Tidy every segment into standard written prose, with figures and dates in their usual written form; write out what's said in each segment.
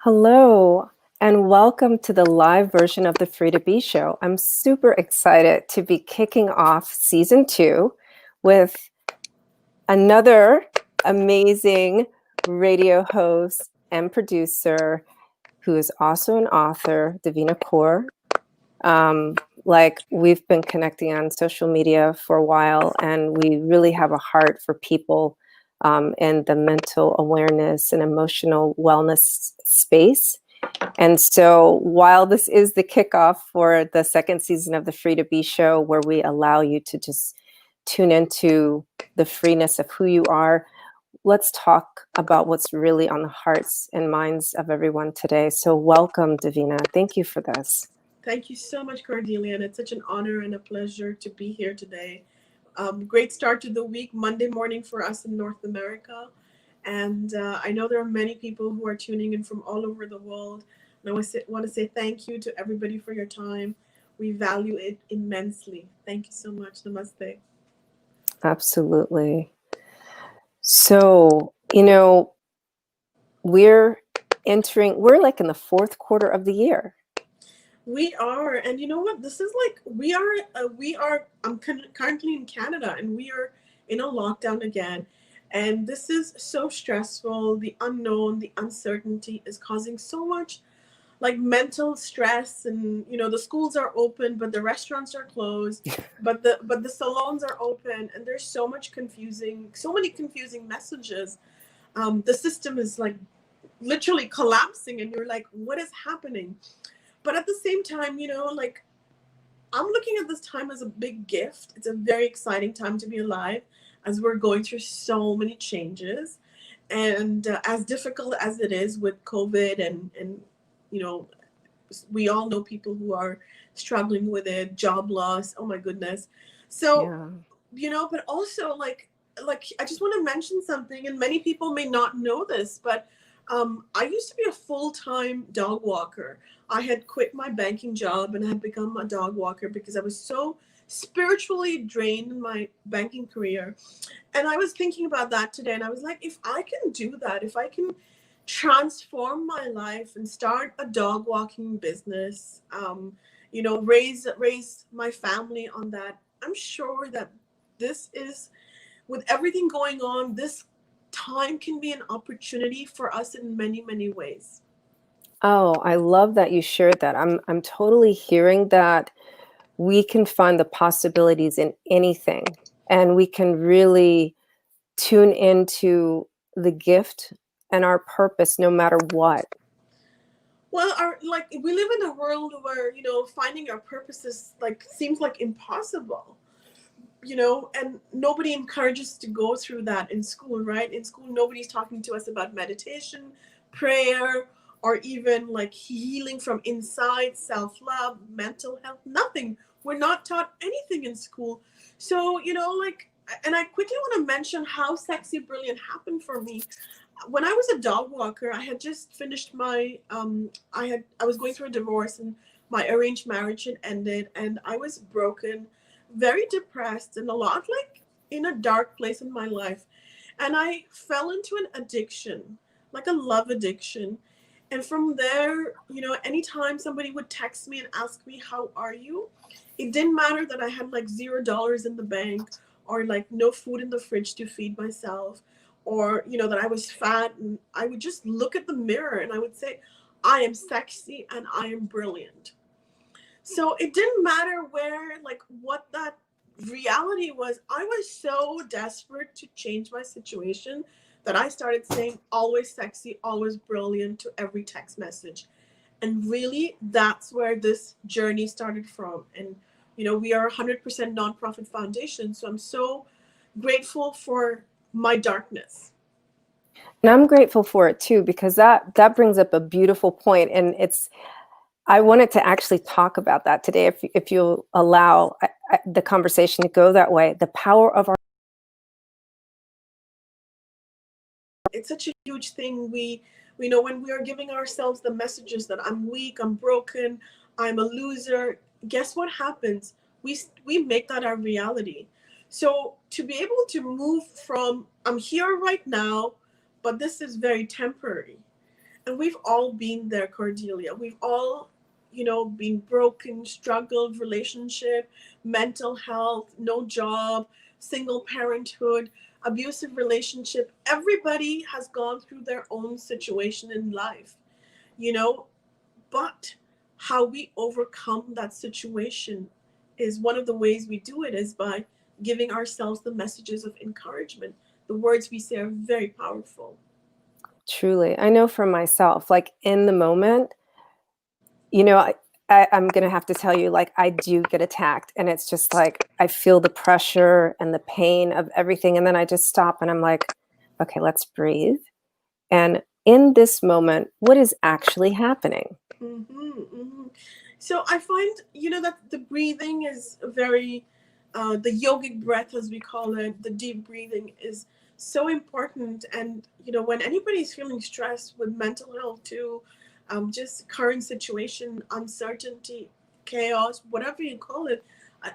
Hello, and welcome to the live version of the Free to Be show. I'm super excited to be kicking off season 2 with another amazing radio host and producer who is also an author, Devina Kaur. We've been connecting on social media for a while, and we really have a heart for people in the mental awareness and emotional wellness space. And so while this is the kickoff for the second season of the Free to Be show, where we allow you to just tune into the freeness of who you are, let's talk about what's really on the hearts and minds of everyone today. So welcome, Devina. Thank you for this. Thank you so much, Cordelia, and it's such an honor and a pleasure to be here today. Great start to the week, Monday morning for us in North America. And I know there are many people who are tuning in from all over the world. And want to say thank you to everybody for your time. We value it immensely. Thank you so much. Namaste. Absolutely. So, we're like in the fourth quarter of the year. We are, and you know what? This is like we are. I'm currently in Canada, and we are in a lockdown again, and this is so stressful. The unknown, the uncertainty is causing so much like mental stress, and the schools are open, but the restaurants are closed, but the salons are open, and there's so many confusing messages. The system is like literally collapsing, and you're like, what is happening? But at the same time, like I'm looking at this time as a big gift. It's a very exciting time to be alive as we're going through so many changes. And as difficult as it is with COVID, and you know, we all know people who are struggling with it, job loss. Oh my goodness. So, Yeah. but also like I just want to mention something, and many people may not know this, but I used to be a full-time dog walker. I had quit my banking job and had become a dog walker because I was so spiritually drained in my banking career. And I was thinking about that today, and I was like, if I can do that, if I can transform my life and start a dog walking business, raise my family on that, I'm sure that this is, with everything going on, this time can be an opportunity for us in many, many ways. Oh, I love that you shared that. I'm totally hearing that we can find the possibilities in anything, and we can really tune into the gift and our purpose no matter what. Well, we live in a world where finding our purpose is like seems like impossible. And nobody encourages to go through that in school, right? In school, nobody's talking to us about meditation, prayer, or even like healing from inside, self-love, mental health. Nothing. We're not taught anything in school. So and I quickly want to mention how Sexy Brilliant happened for me. When I was a dog walker, I had just finished my I was going through a divorce, and my arranged marriage had ended, and I was broken, very depressed, and a lot like in a dark place in my life. And I fell into an addiction, like a love addiction. And from there, anytime somebody would text me and ask me, how are you? It didn't matter that I had like $0 in the bank, or like no food in the fridge to feed myself, or, that I was fat. And I would just look at the mirror and I would say, I am sexy and I am brilliant. So it didn't matter where, like, what that reality was. I was so desperate to change my situation that I started saying always sexy, always brilliant to every text message. And really, that's where this journey started from. And, we are a 100% nonprofit foundation. So I'm so grateful for my darkness. And I'm grateful for it too, because that brings up a beautiful point, and I wanted to actually talk about that today, if you'll allow the conversation to go that way. The power of our It's such a huge thing. We know when we are giving ourselves the messages that I'm weak, I'm broken, I'm a loser, guess what happens? We make that our reality. So to be able to move from I'm here right now, but this is very temporary, And we've all been there, Cordelia. We've all, been broken, struggled, relationship, mental health, no job, single parenthood, abusive relationship. Everybody has gone through their own situation in life, you know, but how we overcome that situation is one of the ways we do it is by giving ourselves the messages of encouragement. The words we say are very powerful. Truly. I know for myself, like in the moment, I'm gonna have to tell you, like, I do get attacked, and it's just like I feel the pressure and the pain of everything, and then I just stop and I'm like, okay, let's breathe. And in this moment, what is actually happening? So I find, that the breathing is very, the yogic breath, as we call it, the deep breathing is so important. And, when anybody's feeling stressed with mental health too, just current situation, uncertainty, chaos, whatever you call it,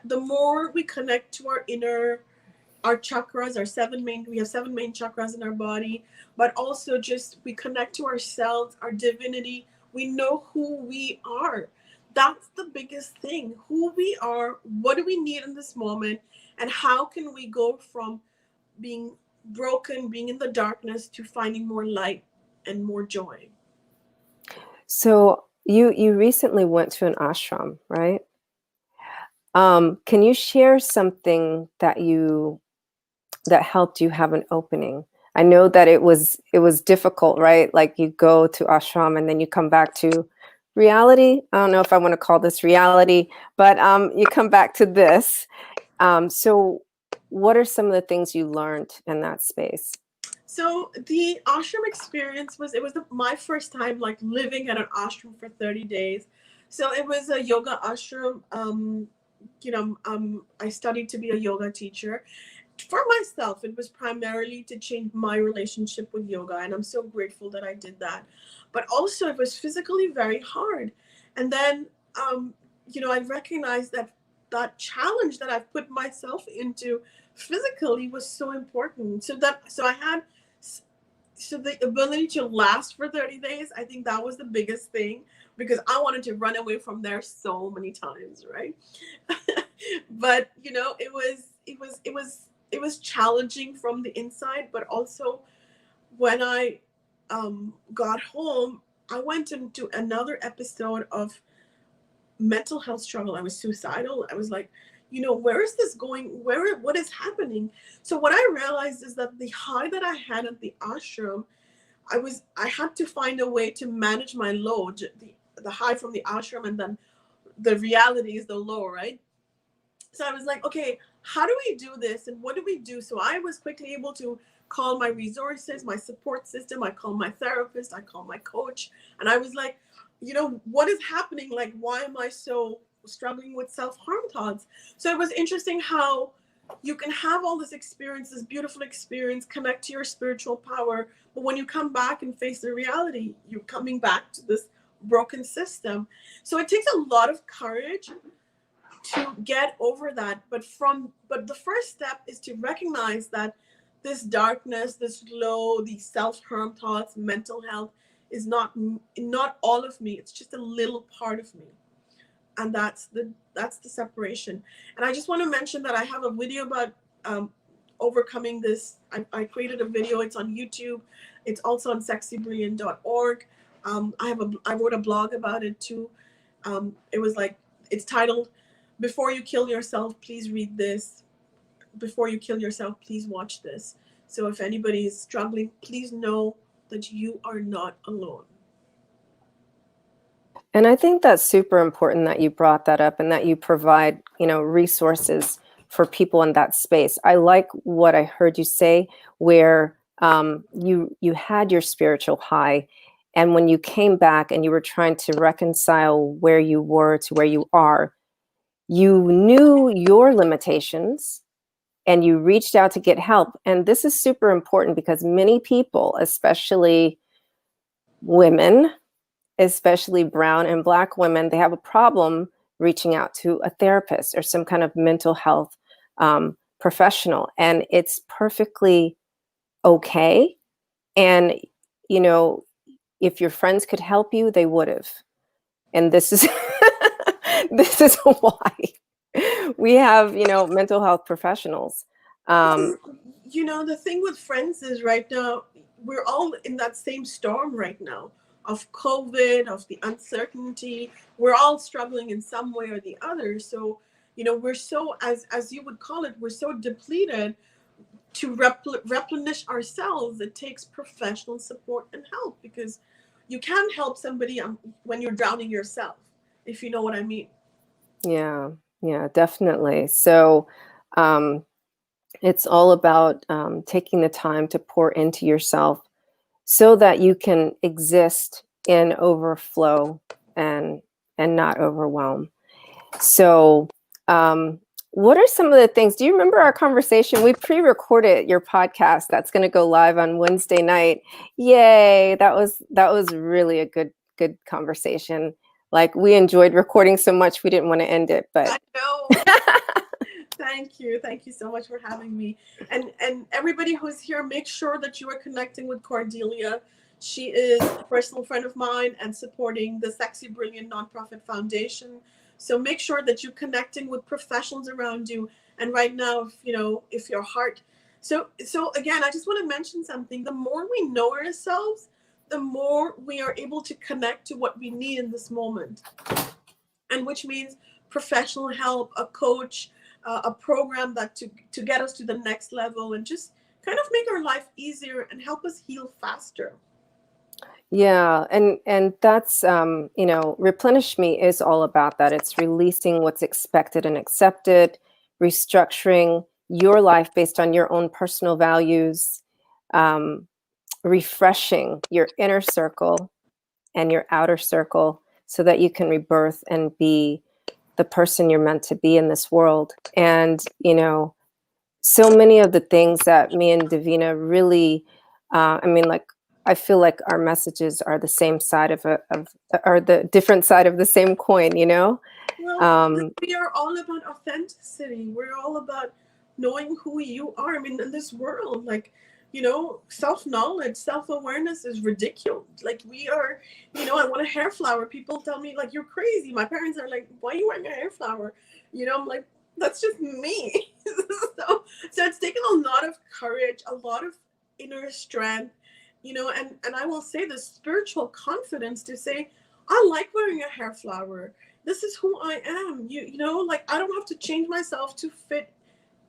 the more we connect to our chakras, we have seven main chakras in our body, but also just we connect to ourselves, our divinity. We know who we are. That's the biggest thing, who we are, what do we need in this moment, and how can we go from being broken, being in the darkness, to finding more light and more joy. So you recently went to an ashram, right? Can you share something that helped you have an opening? I know that it was difficult, right? Like you go to ashram and then you come back to reality. I don't know if I want to call this reality, but you come back to this. So what are some of the things you learned in that space? So the ashram experience my first time like living at an ashram for 30 days. So it was a yoga ashram. I studied to be a yoga teacher. For myself, it was primarily to change my relationship with yoga, and I'm so grateful that I did that. But also, it was physically very hard. And then, I recognized that that challenge that I've put myself into physically was so important. So I had so the ability to last for 30 days, I think that was the biggest thing, because I wanted to run away from there so many times, right? But it was challenging from the inside, but also when I got home, I went into another episode of mental health struggle. I was suicidal. I was like, where is this going? What is happening? So what I realized is that the high that I had at the ashram, I had to find a way to manage my low, the high from the ashram, and then the reality is the low, right? So I was like, okay, how do we do this and what do we do? So I was quickly able to call my resources, my support system. I called my therapist, I called my coach, and I was like, what is happening? Like, why am I so struggling with self-harm thoughts? So it was interesting how you can have all this experience, this beautiful experience, connect to your spiritual power, but when you come back and face the reality, you're coming back to this broken system. So it takes a lot of courage to get over that, but the first step is to recognize that this darkness, this low, these self-harm thoughts, mental health is not all of me. It's just a little part of me, and that's the separation. And I just want to mention that I have a video about overcoming this. I created a video. It's on YouTube. It's also on sexybrilliant.org. I wrote a blog about it too. It was like, it's titled, "Before you kill yourself, please read this. Before you kill yourself, please watch this." So if anybody is struggling, please know that you are not alone. And I think that's super important that you brought that up and that you provide, resources for people in that space. I like what I heard you say, where you had your spiritual high, and when you came back and you were trying to reconcile where you were to where you are, you knew your limitations and you reached out to get help. And this is super important because many people, especially women, especially brown and Black women, they have a problem reaching out to a therapist or some kind of mental health professional. And it's perfectly okay. And, you know, if your friends could help you, they would have. And this is this is why we have, mental health professionals. Because, the thing with friends is right now, we're all in that same storm right now of COVID, of the uncertainty. We're all struggling in some way or the other. So, we're so, as you would call it, we're so depleted. To replenish ourselves, it takes professional support and help, because you can't help somebody when you're drowning yourself, if you know what I mean. Yeah, yeah, definitely. So it's all about taking the time to pour into yourself so that you can exist in overflow and not overwhelm. So, what are some of the things? Do you remember our conversation? We pre-recorded your podcast that's going to go live on Wednesday night. Yay! That was really a good conversation. Like, we enjoyed recording so much, we didn't want to end it, but I know. Thank you so much for having me. And everybody who's here, make sure that you are connecting with Cordelia. She is a personal friend of mine and supporting the Sexy Brilliant Nonprofit Foundation. So make sure that you're connecting with professionals around you. And right now, if your heart, so again, I just want to mention something. The more we know ourselves, the more we are able to connect to what we need in this moment, and which means professional help, a coach, a program that to get us to the next level, and just kind of make our life easier and help us heal faster. yeah, and that's replenish me is all about that. It's releasing what's expected and accepted, restructuring your life based on your own personal values, um, refreshing your inner circle and your outer circle so that you can rebirth and be the person you're meant to be in this world. And so many of the things that me and Devina really, like, I feel like our messages are the same side or the different side of the same coin, Well, we are all about authenticity. We're all about knowing who you are. I mean, in this world, like, self-knowledge, self-awareness is ridiculous. Like, we are, I want a hair flower. People tell me, like, you're crazy. My parents are like, why are you wearing a hair flower? I'm like, that's just me. So it's taken a lot of courage, a lot of inner strength, and I will say the spiritual confidence to say, I like wearing a hair flower. This is who I am. Like, I don't have to change myself to fit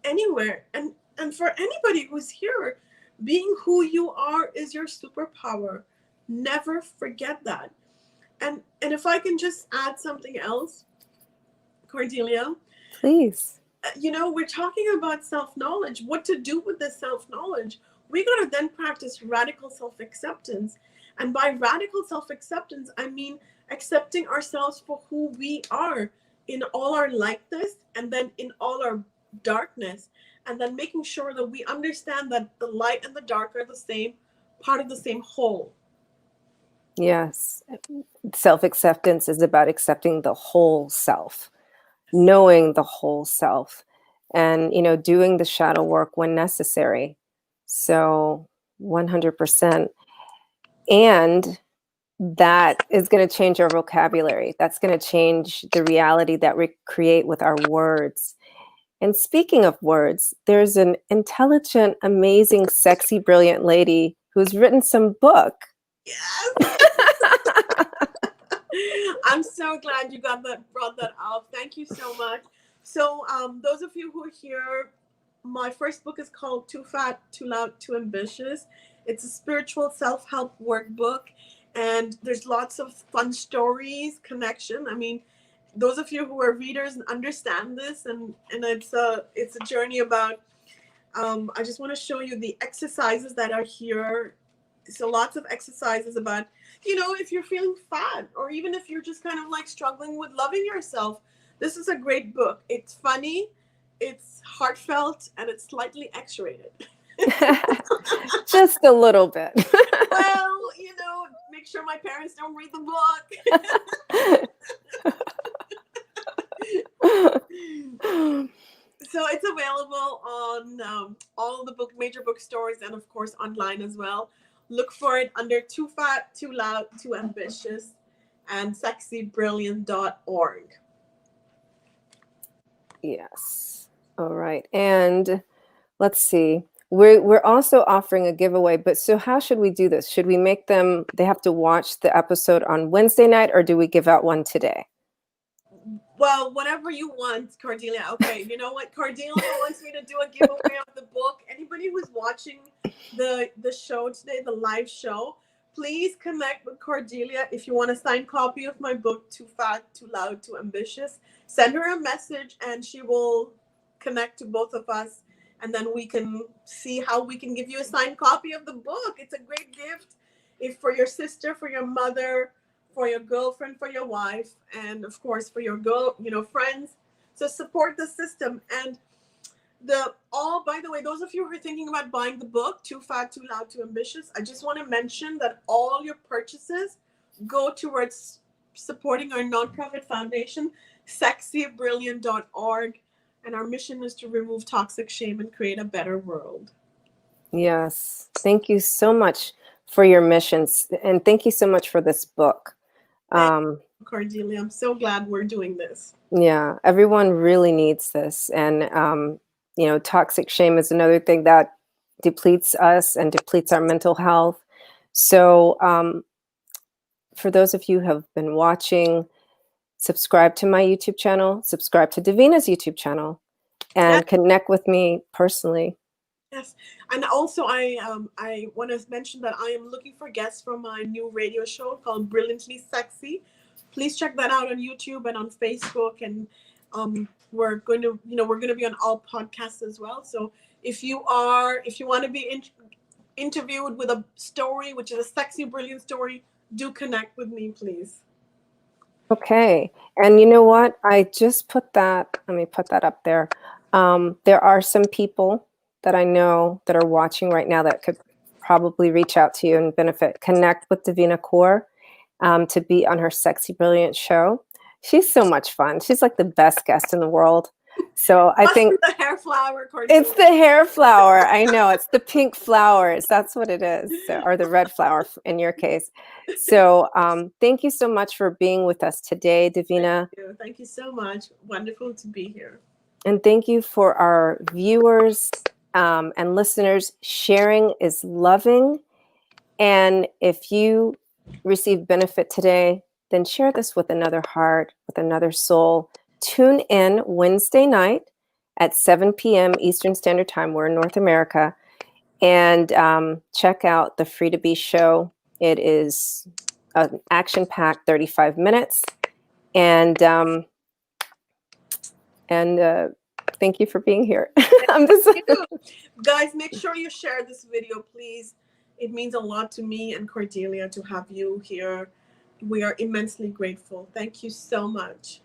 anywhere. And for anybody who's here, being who you are is your superpower. Never forget that. And if I can just add something else, Cordelia, Please. we're talking about self-knowledge, what to do with this self-knowledge. We got to then practice radical self-acceptance. And by radical self-acceptance, I mean accepting ourselves for who we are in all our lightness and then in all our darkness, and then making sure that we understand that the light and the dark are the same part of the same whole. Yes. Self-acceptance is about accepting the whole self, knowing the whole self, and doing the shadow work when necessary. So 100%. And that is going to change our vocabulary. That's going to change the reality that we create with our words. And speaking of words, there's an intelligent, amazing, sexy, brilliant lady who's written some book. Yes. I'm so glad you brought that up. Thank you so much. So, those of you who are here, my first book is called Too Fat, Too Loud, Too Ambitious. It's a spiritual self-help workbook, and there's lots of fun stories, connection. I mean, those of you who are readers understand this, and it's a journey about. I just want to show you the exercises that are here. So lots of exercises about, if you're feeling fat, or even if you're just kind of like struggling with loving yourself, this is a great book. It's funny, it's heartfelt, and it's slightly X-rated. Just a little bit. Well, make sure my parents don't read the book. So it's available on all the major bookstores, and of course online as well. Look for it under Too Fat, Too Loud, Too Ambitious and sexybrilliant.org. Yes. All right. And let's see. We're also offering a giveaway, but so how should we do this? Should we make them, they have to watch the episode on Wednesday night, or do we give out one today? Well, whatever you want, Cordelia. Okay, you know what? Cordelia wants me to do a giveaway of the book. Anybody who's watching the show today, the live show, please connect with Cordelia if you want a signed copy of my book, Too Fat, Too Loud, Too Ambitious. Send her a message and she will connect to both of us, and then we can see how we can give you a signed copy of the book. It's a great gift if for your sister, for your mother, for your girlfriend, for your wife, and of course for your friends. So support the system. And by the way, those of you who are thinking about buying the book, Too Fat, Too Loud, Too Ambitious, I just want to mention that all your purchases go towards supporting our nonprofit foundation, sexybrilliant.org. And our mission is to remove toxic shame and create a better world. Yes. Thank you so much for your missions. And thank you so much for this book. Cordelia, I'm so glad we're doing this. Yeah, everyone really needs this. And, toxic shame is another thing that depletes us and depletes our mental health. So for those of you who have been watching, subscribe to my YouTube channel, subscribe to Devina's YouTube channel, and connect with me personally. Yes, and also I want to mention that I am looking for guests for my new radio show called Brilliantly Sexy. Please check that out on YouTube and on Facebook, and we're going to be on all podcasts as well. So if you want to be interviewed with a story, which is a sexy, brilliant story, do connect with me, please. Okay, and you know what? I just put that. Let me put that up there. There are some people that I know that are watching right now that could probably reach out to you and benefit. Connect with Devina Kaur to be on her Sexy Brilliant show. She's so much fun. She's like the best guest in the world. So I think the hair flower, Cordelia. It's the hair flower. I know, it's the pink flowers. That's what it is, or the red flower in your case. So thank you so much for being with us today, Devina. Thank you so much. Wonderful to be here. And thank you for our viewers and listeners. Sharing is loving. And if you receive benefit today, then share this with another heart, with another soul. Tune in Wednesday night at 7 p.m. Eastern Standard Time. We're in North America. And check out the Free to Be show. It is an action-packed 35 minutes. And thank you for being here. Guys, make sure you share this video, please. It means a lot to me and Cordelia to have you here. We are immensely grateful. Thank you so much.